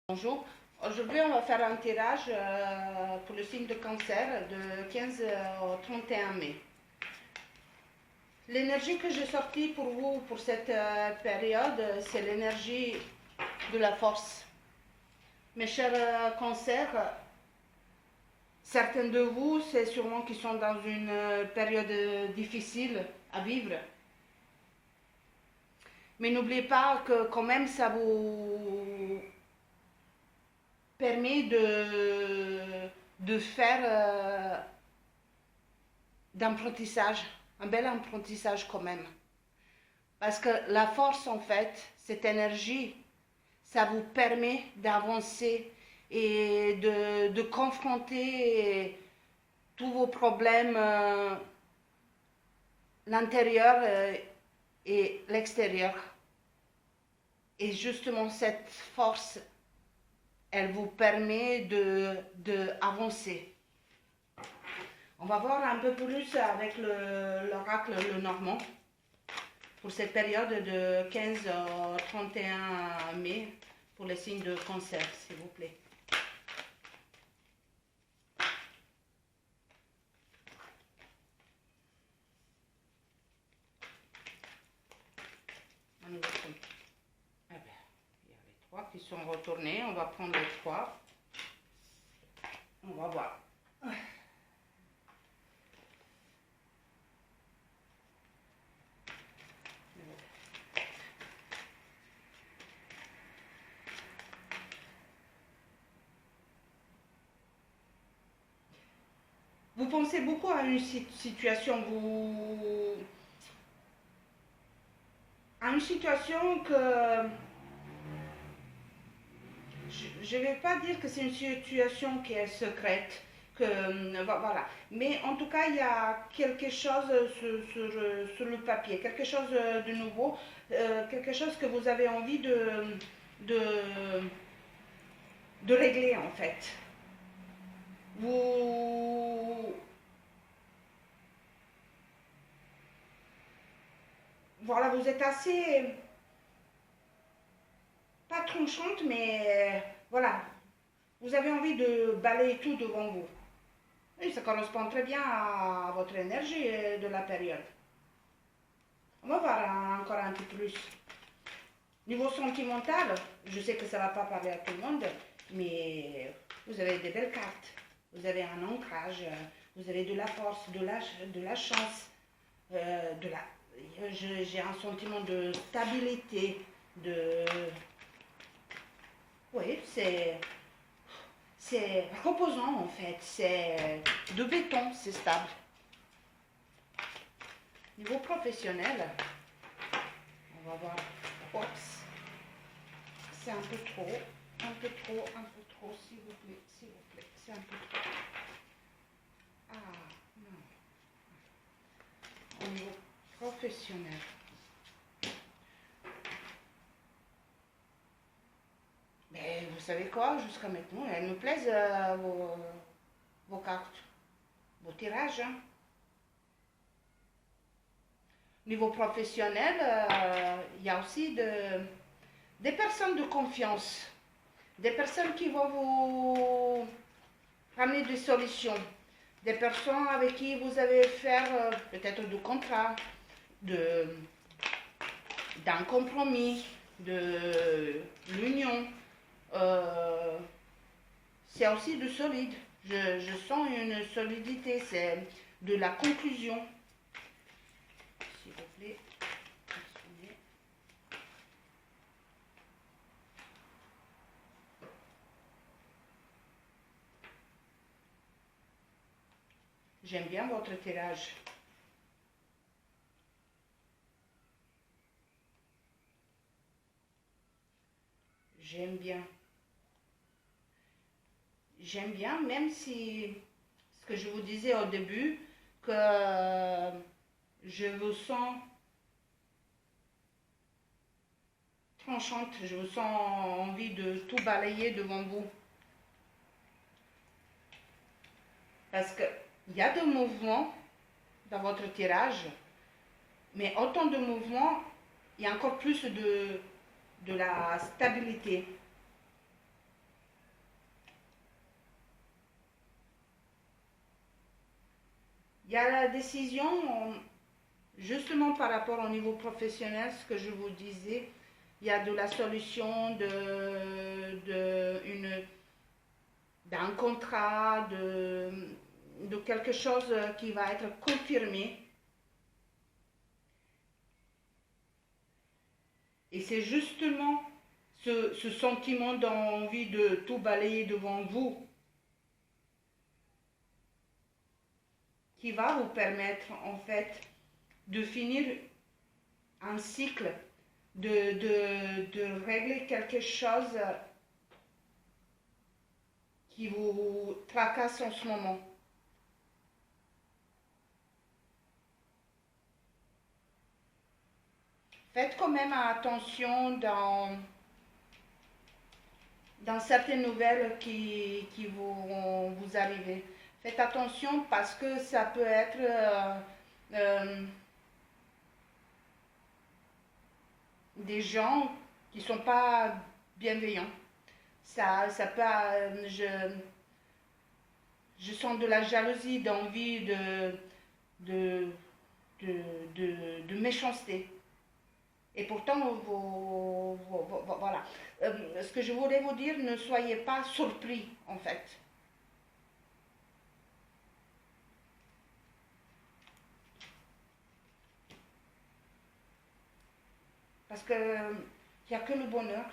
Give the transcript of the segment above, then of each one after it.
Bonjour, aujourd'hui on va faire un tirage pour le signe de cancer de 15 au 31 mai. L'énergie que j'ai sortie pour vous pour cette période, c'est l'énergie de la force. Mes chers cancers, certains de vous, c'est sûrement qu'ils sont dans une période difficile à vivre. Mais n'oubliez pas que quand même ça vous permet de faire d'apprentissage, un bel apprentissage quand même. Parce que la force, en fait, cette énergie, ça vous permet d'avancer et de confronter tous vos problèmes, l'intérieur et l'extérieur. Et justement, cette force, elle vous permet d'avancer. On va voir un peu plus avec l'oracle Lenormand pour cette période de 15 au 31 mai pour les signes de cancer, s'il vous plaît. On y va. Eh bien, il y a les trois qui sont retournés. On va prendre les trois. On va voir. Vous pensez beaucoup à une situation, à une situation que je ne vais pas dire que c'est une situation qui est secrète, que voilà. Mais en tout cas, il y a quelque chose sur le papier, quelque chose de nouveau, quelque chose que vous avez envie de, de régler en fait. Voilà, vous êtes assez, pas tranchante, mais voilà, vous avez envie de balayer tout devant vous. Et ça correspond très bien à votre énergie de la période. On va voir encore un peu plus. Niveau sentimental, je sais que ça ne va pas parler à tout le monde, mais vous avez des belles cartes. Vous avez un ancrage, vous avez de la force, de la chance, j'ai un sentiment de stabilité, oui, c'est reposant en fait, c'est de béton, c'est stable. Niveau professionnel, on va voir. Oups, c'est un peu trop, s'il vous plaît, c'est un peu trop. Ah, non. Au niveau professionnel. Mais vous savez quoi, jusqu'à maintenant, elles me plaisent vos cartes, vos tirages. Hein. Niveau professionnel, il y a aussi des personnes de confiance, des personnes qui vont vous ramener des solutions, des personnes avec qui vous allez faire peut-être du contrat, d'un compromis, de l'union. C'est aussi du solide. Je sens une solidité, c'est de la conclusion. S'il vous plaît. J'aime bien votre tirage. J'aime bien. J'aime bien, même si, ce que je vous disais au début, que je vous sens tranchante, je vous sens envie de tout balayer devant vous. Parce qu'il y a de mouvements dans votre tirage, mais autant de mouvements, il y a encore plus de la stabilité. Il y a la décision, justement par rapport au niveau professionnel, ce que je vous disais, il y a de la solution d'un contrat, de quelque chose qui va être confirmé. Et c'est justement ce sentiment d'envie de tout balayer devant vous qui va vous permettre en fait de finir un cycle, de régler quelque chose qui vous tracasse en ce moment. Faites quand même attention dans certaines nouvelles qui vont vous arriver. Faites attention parce que ça peut être des gens qui ne sont pas bienveillants. Ça peut, je sens de la jalousie, d'envie, de, de méchanceté. Et pourtant, voilà. Ce que je voulais vous dire, ne soyez pas surpris, en fait. Parce que il n'y a que le bonheur.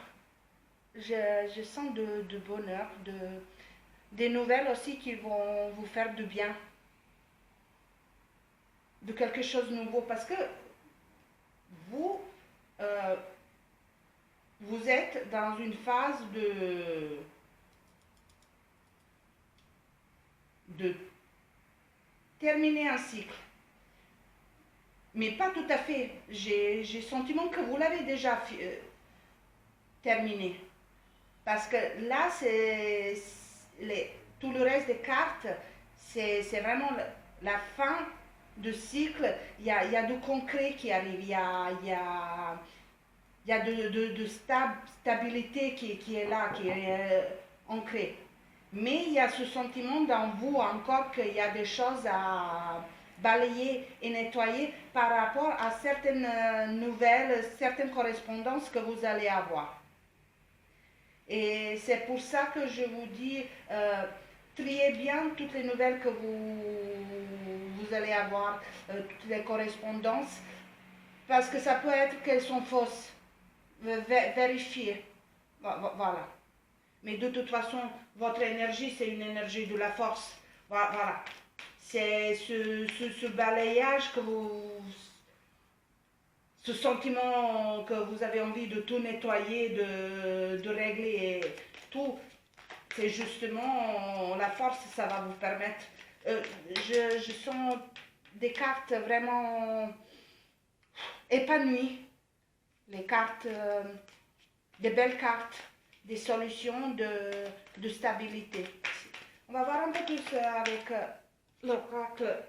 Je sens de bonheur, des nouvelles aussi qui vont vous faire du bien, de quelque chose de nouveau. Parce que vous, euh, vous êtes dans une phase de terminer un cycle. Mais pas tout à fait. J'ai le sentiment que vous l'avez déjà terminé. Parce que là, tout le reste des cartes, c'est vraiment la fin de cycle. Il y a du concret qui arrive. Il y a de stabilité qui est là, qui est ancrée. Mais il y a ce sentiment dans vous encore qu'il y a des choses à balayer et nettoyer par rapport à certaines nouvelles, certaines correspondances que vous allez avoir. Et c'est pour ça que je vous dis, triez bien toutes les nouvelles que vous allez avoir, toutes les correspondances, parce que ça peut être qu'elles sont fausses. Vérifiez. Voilà. Mais de toute façon, votre énergie, c'est une énergie de la force. Voilà. C'est ce balayage ce sentiment que vous avez envie de tout nettoyer, de régler tout. C'est justement la force, ça va vous permettre. Je sens des cartes vraiment épanouies. Les cartes, des belles cartes, des solutions de stabilité. On va voir un peu plus avec l'oracle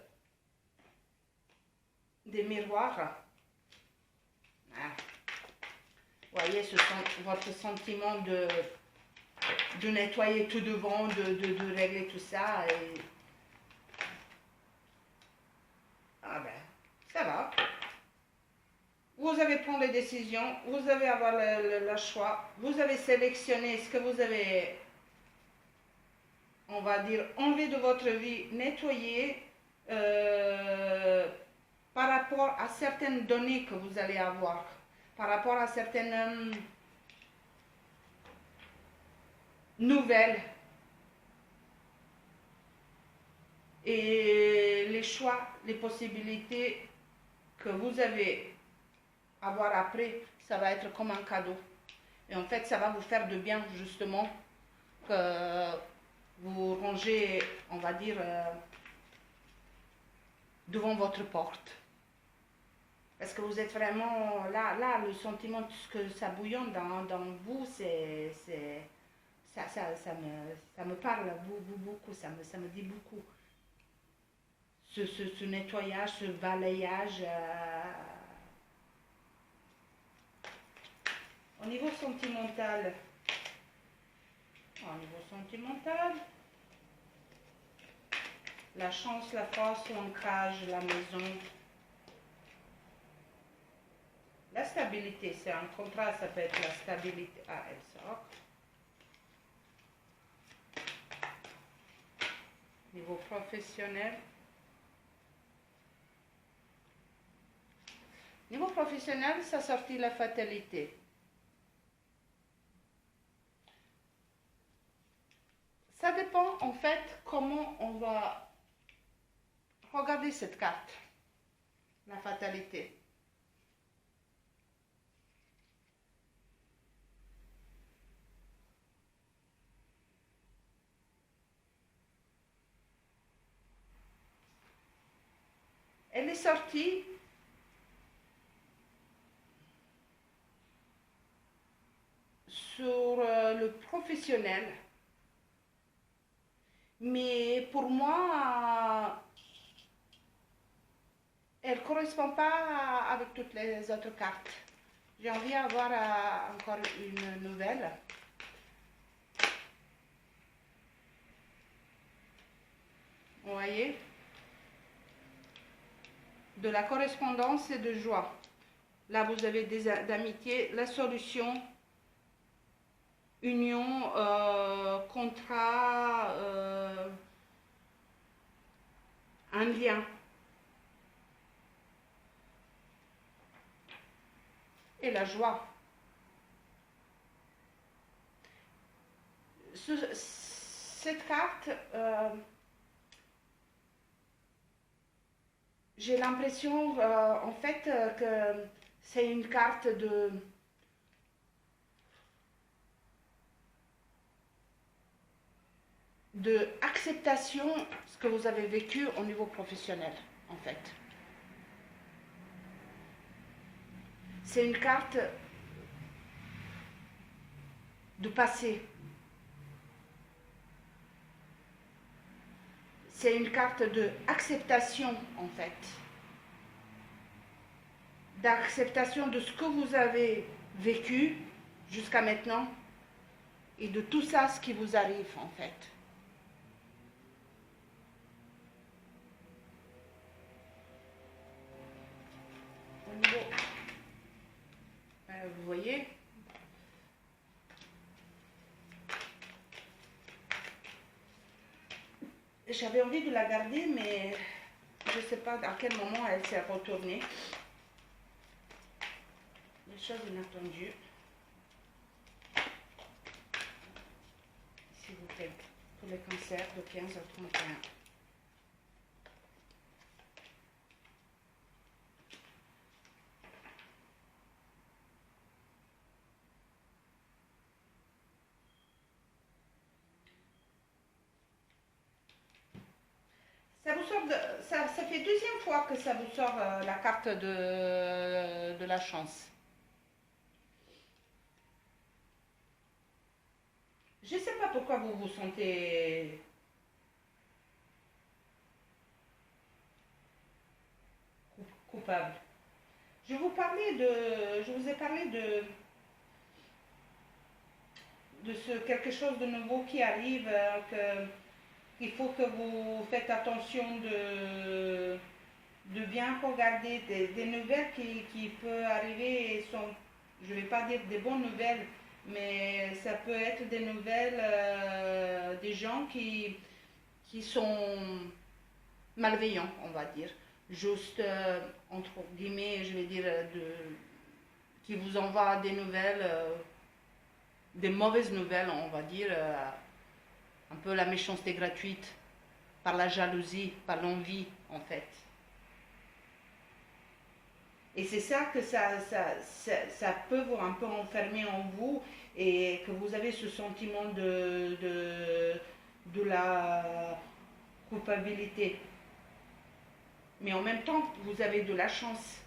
des miroirs. Ah. Vous voyez, votre sentiment de nettoyer tout devant, de régler tout ça. Et... ah ben, ça va. Vous avez pris les décisions, vous avez avoir le choix, vous avez sélectionné ce que vous avez, on va dire, enlevé de votre vie, nettoyé par rapport à certaines données que vous allez avoir, par rapport à certaines nouvelles. Et les choix, les possibilités que vous avez avoir après, ça va être comme un cadeau. Et en fait, ça va vous faire de bien, justement, que vous rangez, on va dire, devant votre porte. Parce que vous êtes vraiment là, le sentiment, tout ce que ça bouillonne dans vous, ça me parle beaucoup, ça me dit beaucoup. Ce nettoyage, ce balayage. Au niveau sentimental, La chance, la force, l'ancrage, la maison. La stabilité, c'est un contrat, ça peut être la stabilité. Ah, elle sort. Niveau professionnel. Niveau professionnel, ça sortit la fatalité. Ça dépend en fait comment on va regarder cette carte, la fatalité. Elle est sortie sur le professionnel. Mais pour moi, elle ne correspond pas avec toutes les autres cartes. J'ai envie d'avoir encore une nouvelle. Vous voyez? De la correspondance et de joie. Là, vous avez des d'amitié, la solution, union, contrat, un lien. Et la joie. Cette carte, j'ai l'impression en fait que c'est une carte de acceptation de ce que vous avez vécu au niveau professionnel, en fait. C'est une carte de passé. C'est une carte de acceptation, en fait. D'acceptation de ce que vous avez vécu jusqu'à maintenant et de tout ça, ce qui vous arrive, en fait. Au niveau, vous voyez, j'avais envie de la garder, mais je ne sais pas à quel moment elle s'est retournée. Des choses inattendues. S'il vous plaît, pour les cancers de 15 à 31. Ça vous sort ça fait deuxième fois que ça vous sort la carte de la chance. Je ne sais pas pourquoi vous vous sentez coupable. Je vous ai parlé de quelque chose de nouveau qui arrive, qu'il faut que vous faites attention de bien regarder des nouvelles qui peuvent arriver et sont, je ne vais pas dire des bonnes nouvelles, mais ça peut être des nouvelles des gens qui sont malveillants, on va dire. Juste, entre guillemets, je vais dire, qui vous envoient des nouvelles, des mauvaises nouvelles, on va dire, un peu la méchanceté gratuite, par la jalousie, par l'envie, en fait. Et c'est ça que ça peut vous un peu enfermer en vous et que vous avez ce sentiment de la culpabilité. Mais en même temps, vous avez de la chance.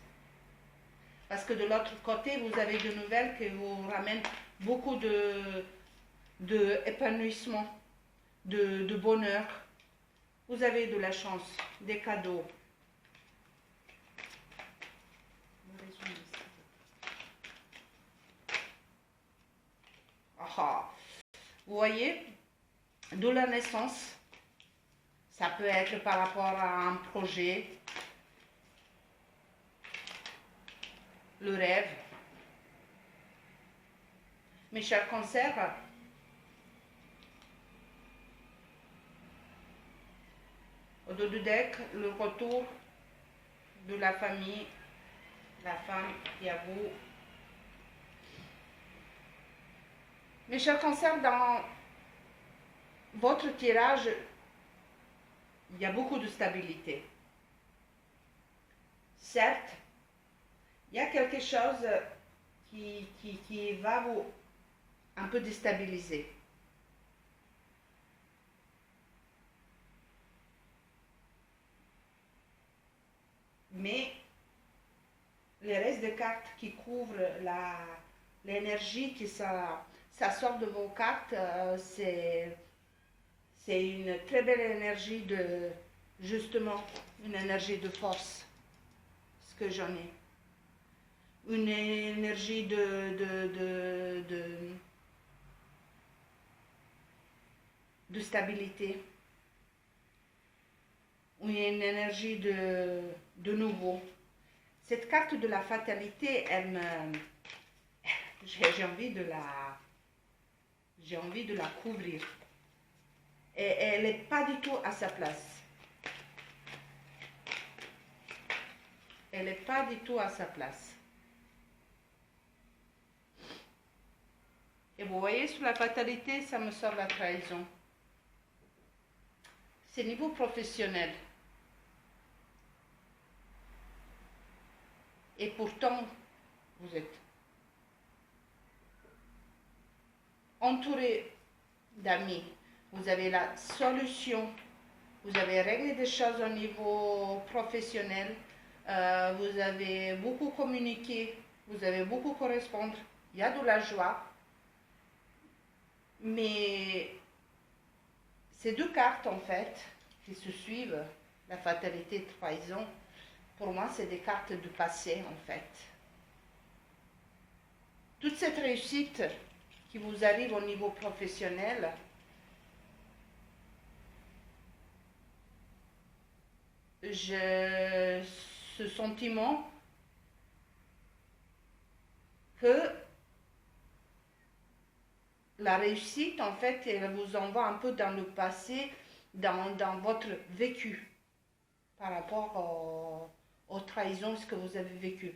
Parce que de l'autre côté, vous avez de nouvelles qui vous ramènent beaucoup de épanouissement, de bonheur. Vous avez de la chance, des cadeaux. Ah, vous voyez, de la naissance, Ça peut être par rapport à un projet, le rêve. Mes chers cancers, au dos du deck, le retour de la famille, la femme qui a vous. Mes chers cancers, dans votre tirage, il y a beaucoup de stabilité. Certes, il y a quelque chose qui va vous un peu déstabiliser. Mais le reste des cartes qui couvrent l'énergie qui ça sort de vos cartes, c'est une très belle énergie de, justement, une énergie de force, ce que j'en ai. Une énergie de stabilité. Une énergie de nouveau. Cette carte de la fatalité, elle me... J'ai envie de la couvrir. Et elle n'est pas du tout à sa place. Elle n'est pas du tout à sa place. Et vous voyez, sur la fatalité, ça me sort la trahison. C'est niveau professionnel. Et pourtant, vous êtes entouré d'amis. Vous avez la solution. Vous avez réglé des choses au niveau professionnel. Vous avez beaucoup communiqué. Vous avez beaucoup correspondu. Il y a de la joie. Mais ces deux cartes, en fait, qui se suivent, la fatalité et trahison, pour moi, c'est des cartes du passé, en fait. Toute cette réussite qui vous arrive au niveau professionnel, ce sentiment que la réussite, en fait, elle vous envoie un peu dans le passé, dans votre vécu, par rapport aux trahisons, ce que vous avez vécu.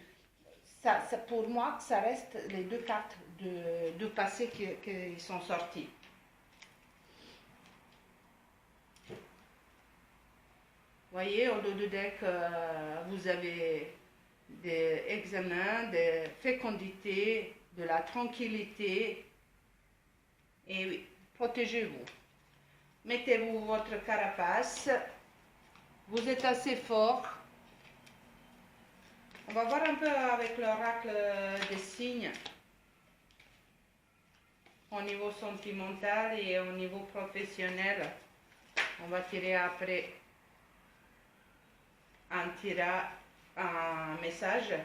Ça, pour moi, ça reste les deux cartes de passé qui sont sorties. Voyez, au dos du deck, vous avez des examens, des fécondités, de la tranquillité. Et oui, protégez-vous. Mettez-vous votre carapace. Vous êtes assez fort. On va voir un peu avec l'oracle des signes au niveau sentimental et au niveau professionnel. On va tirer après un message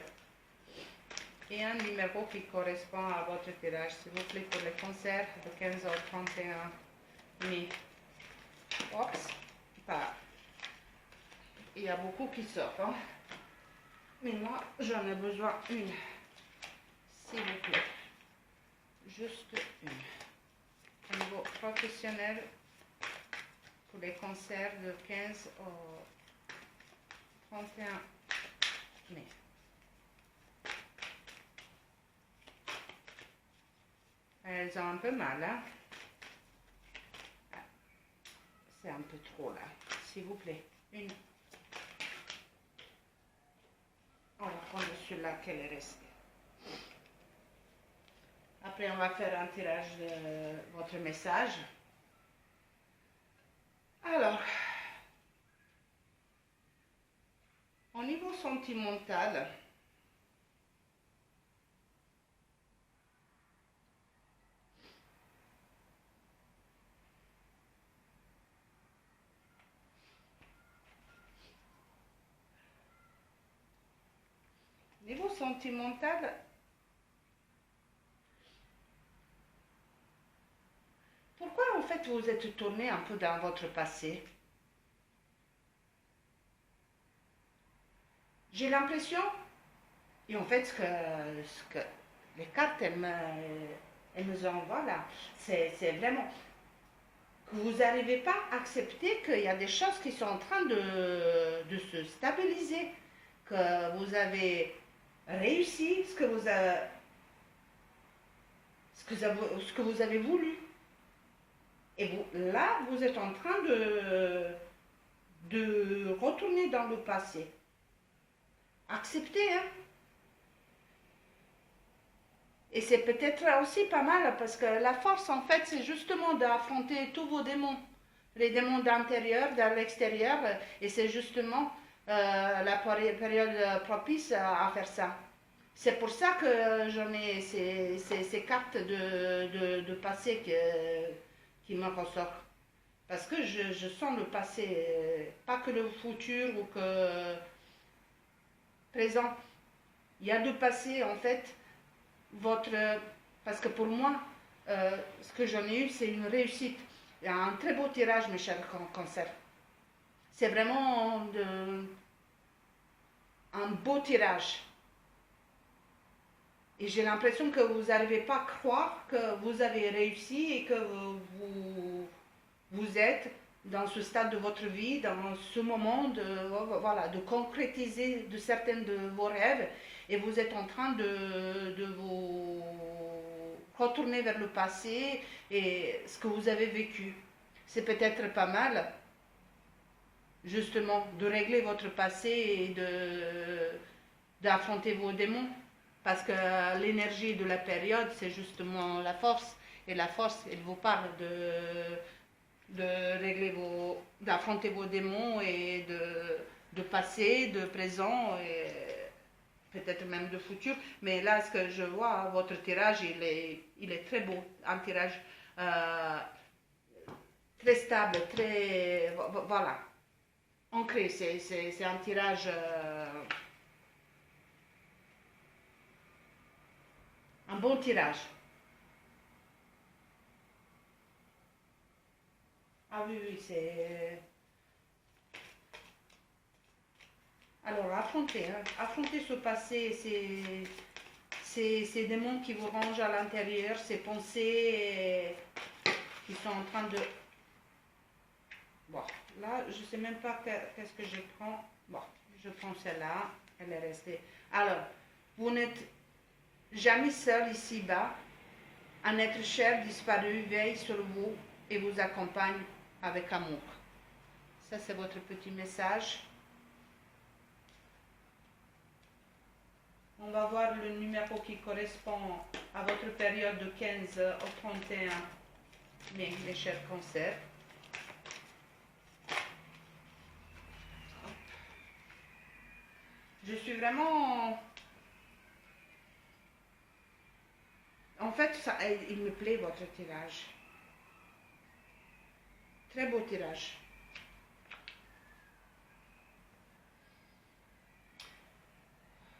et un numéro qui correspond à votre tirage, s'il vous plaît, pour les concerts de 15 au 31 mai. Oups, pas. Il y a beaucoup qui sortent, hein? Mais moi, j'en ai besoin une, s'il vous plaît. Juste une. Au niveau professionnel, pour les concerts de 15 au 31 mai. Elles ont un peu mal, hein? C'est un peu trop là. S'il vous plaît, une. On va prendre celui-là qu'elle est restée. Après, on va faire un tirage de votre message. Alors, au niveau sentimental, pourquoi en fait vous êtes tourné un peu dans votre passé? J'ai l'impression, et en fait, ce que les cartes, elles me envoient là, c'est vraiment que vous n'arrivez pas à accepter qu'il y a des choses qui sont en train de se stabiliser, que vous avez réussi ce que vous avez voulu. Et vous, là, vous êtes en train de retourner dans le passé. Acceptez, hein. Et c'est peut-être aussi pas mal parce que la force, en fait, c'est justement d'affronter tous vos démons. Les démons d'intérieur, de l'extérieur. Et c'est justement la période propice à faire ça. C'est pour ça que j'en ai ces cartes de passé qui me ressortent. Parce que je sens le passé, pas que le futur ou que présent. Il y a le passé, en fait, votre... Parce que pour moi, ce que j'en ai eu, c'est une réussite. Il y a un très beau tirage, mes chers cancers. C'est vraiment un beau tirage. Et j'ai l'impression que vous n'arrivez pas à croire que vous avez réussi et que vous êtes dans ce stade de votre vie, dans ce moment voilà, de concrétiser de certains de vos rêves et vous êtes en train de vous retourner vers le passé et ce que vous avez vécu. C'est peut-être pas mal, justement, de régler votre passé et d'affronter vos démons. Parce que l'énergie de la période, c'est justement la force. Et la force, elle vous parle d'affronter vos démons et de passé, de présent et peut-être même de futur. Mais là, ce que je vois, votre tirage, il est très beau. Un tirage très stable, très... Voilà. Ancré. C'est un tirage... un bon tirage. Ah oui, oui, c'est... Alors, affrontez, hein. Affrontez ce passé, ces démons qui vous rangent à l'intérieur, ces pensées qui sont en train de... Bon, là, je ne sais même pas qu'est-ce que je prends. Bon, je prends celle-là, elle est restée. Alors, vous n'êtes jamais seul ici-bas. Un être cher disparu veille sur vous et vous accompagne avec amour. Ça, c'est votre petit message. On va voir le numéro qui correspond à votre période de 15 au 31 mai, mes chers cancers. Je suis vraiment... En fait, ça, il me plaît votre tirage. Très beau tirage.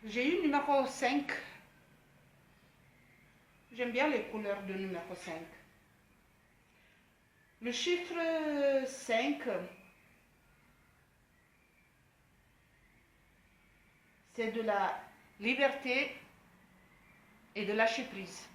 J'ai eu numéro 5. J'aime bien les couleurs de numéro 5. Le chiffre 5, c'est de la liberté et de lâcher prise.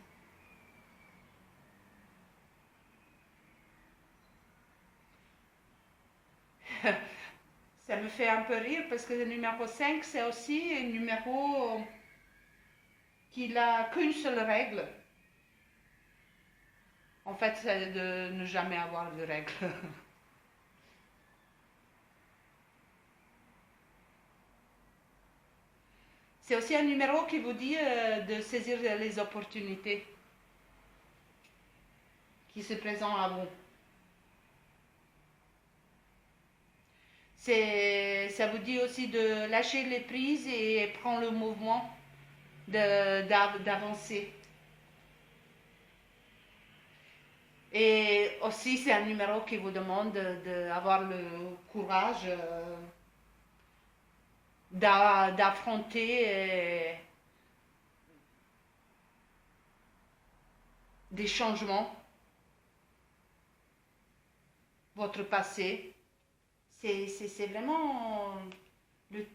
Ça me fait un peu rire parce que le numéro 5, c'est aussi un numéro qui n'a qu'une seule règle. En fait, c'est de ne jamais avoir de règle. C'est aussi un numéro qui vous dit de saisir les opportunités qui se présentent à vous. Ça vous dit aussi de lâcher les prises et prendre le mouvement d'avancer. Et aussi, c'est un numéro qui vous demande d'avoir le courage d'affronter des changements, votre passé. C'est vraiment le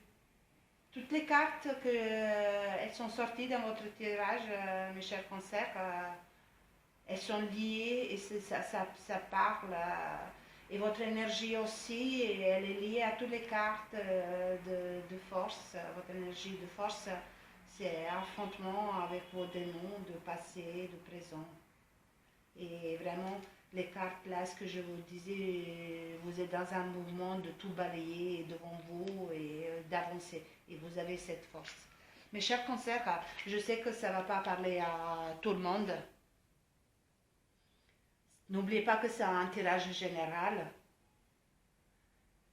Toutes les cartes elles sont sorties dans votre tirage, mes chers concerts, elles sont liées et ça parle. Et votre énergie aussi, et elle est liée à toutes les cartes de force. Votre énergie de force, c'est affrontement avec vos démons de passé, de présent. Et vraiment, les cartes là, ce que je vous disais, vous êtes dans un mouvement de tout balayer devant vous et d'avancer. Et vous avez cette force. Mes chers concerts, je sais que ça ne va pas parler à tout le monde. N'oubliez pas que c'est un tirage général.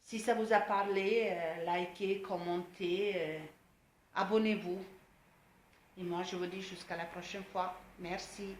Si ça vous a parlé, likez, commentez, abonnez-vous. Et moi, je vous dis jusqu'à la prochaine fois. Merci.